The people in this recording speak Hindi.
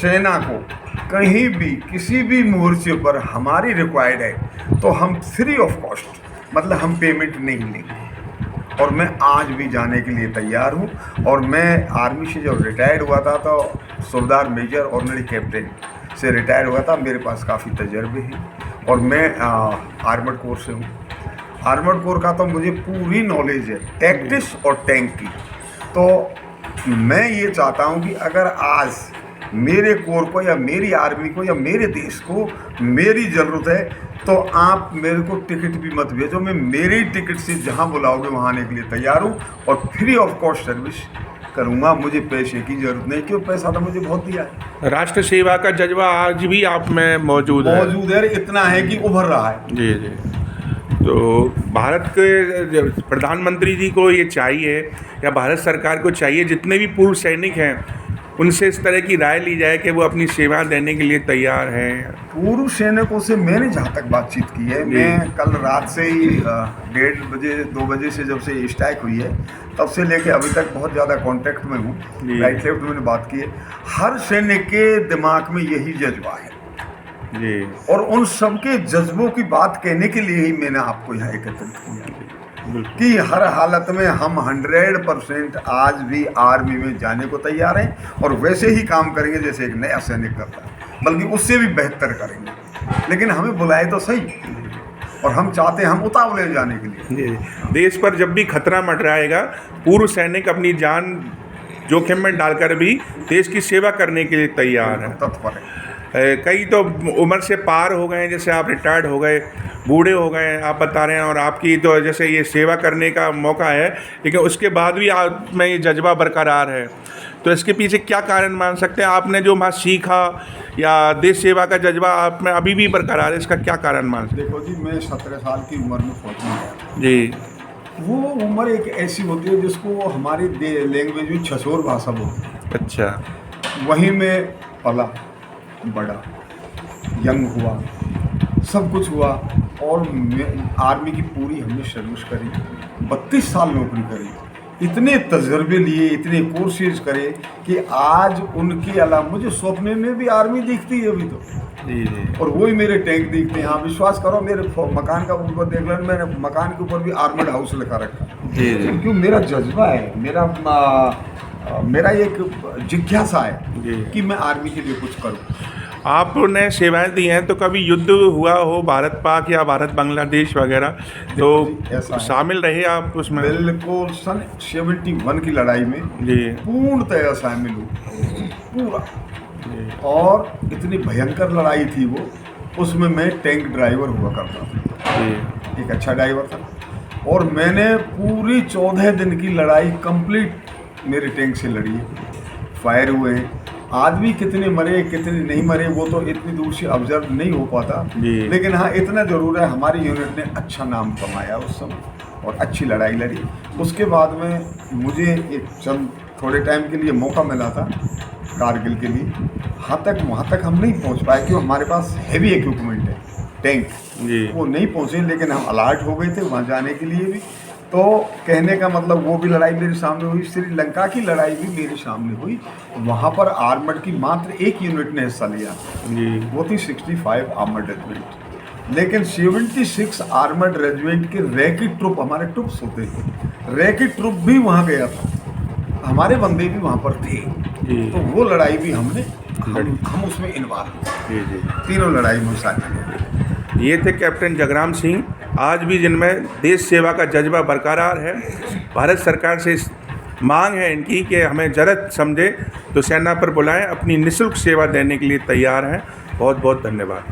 सेना को कहीं भी किसी भी मोर्चे पर हमारी रिक्वायर्ड है तो हम फ्री ऑफ कॉस्ट, मतलब हम पेमेंट नहीं लेंगे। और मैं आज भी जाने के लिए तैयार हूँ। और मैं आर्मी से जब रिटायर्ड हुआ था तो सूबेदार मेजर ऑर्डिनरी कैप्टन से रिटायर हुआ था। मेरे पास काफ़ी तजर्बे हैं और मैं आर्मर्ड कोर से हूँ। आर्मर्ड कोर का तो मुझे पूरी नॉलेज है टैक्टिक्स और टैंक की। तो मैं ये चाहता हूँ कि अगर आज मेरे कोर को या मेरी आर्मी को या मेरे देश को मेरी ज़रूरत है तो आप मेरे को टिकट भी मत भेजो, मैं मेरी टिकट से जहाँ बुलाओगे वहाँ आने के लिए तैयार हूँ और फ्री ऑफ कॉस्ट सर्विस करूँगा। मुझे पैसे की ज़रूरत नहीं, क्यों, पैसा तो मुझे बहुत दिया है। राष्ट्र सेवा का जज्बा आज भी आप में मौजूद है, इतना है कि उभर रहा है। जी जी। तो भारत के प्रधानमंत्री जी को ये चाहिए या भारत सरकार को चाहिए जितने भी पूर्व सैनिक हैं उनसे इस तरह की राय ली जाए कि वो अपनी सेवा देने के लिए तैयार हैं। पूर्व सैनिकों से मैंने जहाँ तक बातचीत की है, मैं कल रात से ही 1:30 बजे 2 बजे से जब से स्ट्राइक हुई है तब से लेके अभी तक बहुत ज़्यादा कांटेक्ट में हूँ। राइट लेफ्ट मैंने बात की है, हर सैनिक के दिमाग में यही जज्बा है जी। और उन सबके जज्बों की बात कहने के लिए ही मैंने आपको यहाँ एकत्रित किया कि हर हालत में हम 100% आज भी आर्मी में जाने को तैयार हैं और वैसे ही काम करेंगे जैसे एक नया सैनिक करता है, बल्कि उससे भी बेहतर करेंगे। लेकिन हमें बुलाए तो सही, और हम चाहते हैं हम उतावले जाने के लिए। देश पर जब भी खतरा मंडराएगा पूर्व सैनिक अपनी जान जोखिम में डालकर भी देश की सेवा करने के लिए तैयार है, तत्पर है। कई तो उम्र से पार हो गए, जैसे आप रिटायर्ड हो गए, बूढ़े हो गए आप बता रहे हैं, और आपकी तो जैसे ये सेवा करने का मौका है लेकिन उसके बाद भी आप में ये जज्बा बरकरार है। तो इसके पीछे क्या कारण मान सकते हैं? आपने जो वहाँ सीखा या देश सेवा का जज्बा आप में अभी भी बरकरार है, इसका क्या कारण मान सकते? देखो जी, मैं 17 साल की उम्र में फौज में गया जी। वो उम्र एक ऐसी होती है जिसको हमारी लैंग्वेज में छछोर भाषा बोलते हैं। अच्छा। वहीं में पला बड़ा, यंग हुआ, सब कुछ हुआ और आर्मी की पूरी हमने सर्विस करी, 32 साल नौकरी करी, इतने तजर्बे लिए, इतने कोर्सेज करे कि आज उनके अलावा मुझे सपने में भी आर्मी दिखती है अभी तो। जी जी। और वही मेरे टैंक दिखते हैं। हाँ, विश्वास करो, मेरे मकान का ऊपर देख लें, मैंने मकान के ऊपर भी आर्मर्ड हाउस लिखा रखा। जी जी। क्यों, मेरा जज्बा है, मेरा एक जिज्ञासा है कि मैं आर्मी के लिए कुछ करूं। आपने सेवाएं दी हैं तो कभी युद्ध हुआ हो भारत पाक या भारत बांग्लादेश वगैरह, तो शामिल रहे आप उसमें? बिल्कुल, सन 71 की लड़ाई में जी पूर्णतः शामिल हूँ, पूरा। और इतनी भयंकर लड़ाई थी वो, उसमें मैं टैंक ड्राइवर हुआ करता था, एक अच्छा ड्राइवर था। और मैंने पूरी 14 दिन की लड़ाई कंप्लीट मेरे टैंक से लड़ी, फायर हुए हैं। आदमी कितने मरे कितने नहीं मरे वो तो इतनी दूर से ऑब्जर्व नहीं हो पाता, लेकिन हाँ इतना ज़रूर है हमारी यूनिट ने अच्छा नाम कमाया उस समय और अच्छी लड़ाई लड़ी। उसके बाद में मुझे एक थोड़े टाइम के लिए मौका मिला था कारगिल के लिए। वहाँ तक हम नहीं पहुँच पाए क्योंकि हमारे पास हैवी इक्विपमेंट है, टैंक, वो नहीं पहुँचे, लेकिन हम अलर्ट हो गए थे वहाँ जाने के लिए भी। तो कहने का मतलब वो भी लड़ाई मेरे सामने हुई, श्रीलंका की लड़ाई भी मेरे सामने हुई। वहाँ पर आर्मर्ड की मात्र एक यूनिट ने हिस्सा लिया, वो थी 65 आर्मर्ड रेजिमेंट। लेकिन 76 आर्मर्ड रेजिमेंट के रैकेट ट्रुप, हमारे ट्रुप्स होते थे, रैकेट ट्रुप भी वहाँ गया था, हमारे बंदे भी वहाँ पर थे। तो वो लड़ाई भी हम उसमें इन्वॉल्व, तीनों लड़ाई में शामिल। ये थे कैप्टन जगराम सिंह, आज भी जिनमें देश सेवा का जज्बा बरकरार है। भारत सरकार से मांग है इनकी कि हमें ज़रूरत समझे तो सेना पर बुलाएं, अपनी निःशुल्क सेवा देने के लिए तैयार हैं। बहुत बहुत धन्यवाद।